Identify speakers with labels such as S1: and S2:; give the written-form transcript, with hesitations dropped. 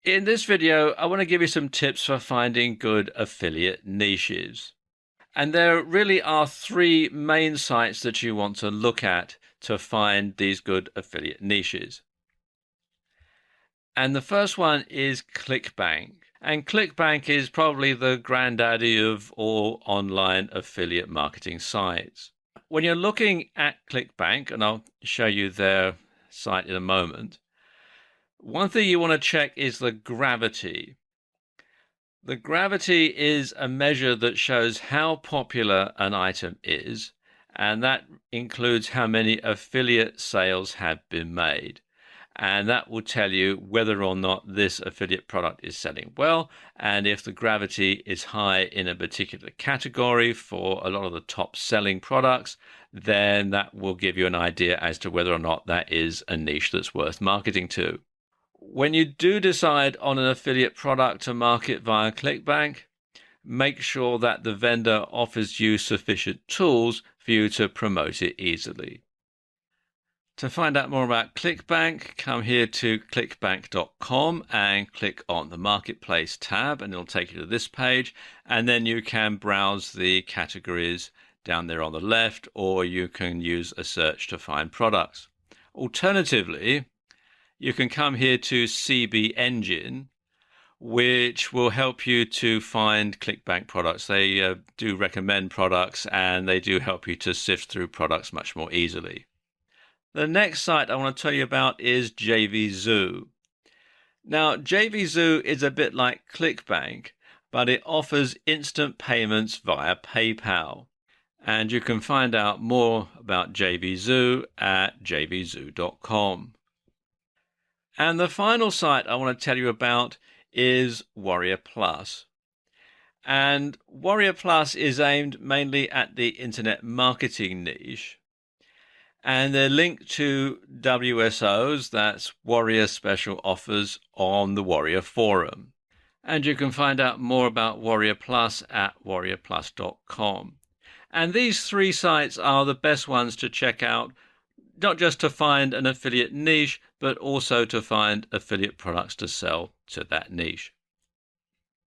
S1: In this video, I want to give you some tips for finding good affiliate niches. And there really are three main sites that you want to look at to find these good affiliate niches. And the first one is ClickBank. And ClickBank is probably the granddaddy of all online affiliate marketing sites. When you're looking at ClickBank, and I'll show you their site in a moment, one thing you want to check is the gravity. The gravity is a measure that shows how popular an item is, and that includes how many affiliate sales have been made. And that will tell you whether or not this affiliate product is selling well, and if the gravity is high in a particular category for a lot of the top selling products, then that will give you an idea as to whether or not that is a niche that's worth marketing to. When you do decide on an affiliate product to market via ClickBank, make sure that the vendor offers you sufficient tools for you to promote it easily. To find out more about ClickBank, come here to clickbank.com and click on the Marketplace tab, and it'll take you to this page, and then you can browse the categories down there on the left, or you can use a search to find products. Alternatively, you can come here to CB Engine, which will help you to find ClickBank products. They do recommend products, and they do help you to sift through products much more easily. The next site I want to tell you about is JVZoo. Now, JVZoo is a bit like ClickBank, but it offers instant payments via PayPal. And you can find out more about JVZoo at jvzoo.com. And the final site I want to tell you about is Warrior Plus. And Warrior Plus is aimed mainly at the internet marketing niche. And they're linked to WSOs, that's Warrior Special Offers, on the Warrior Forum. And you can find out more about Warrior Plus at warriorplus.com. And these three sites are the best ones to check out, not just to find an affiliate niche, but also to find affiliate products to sell to that niche.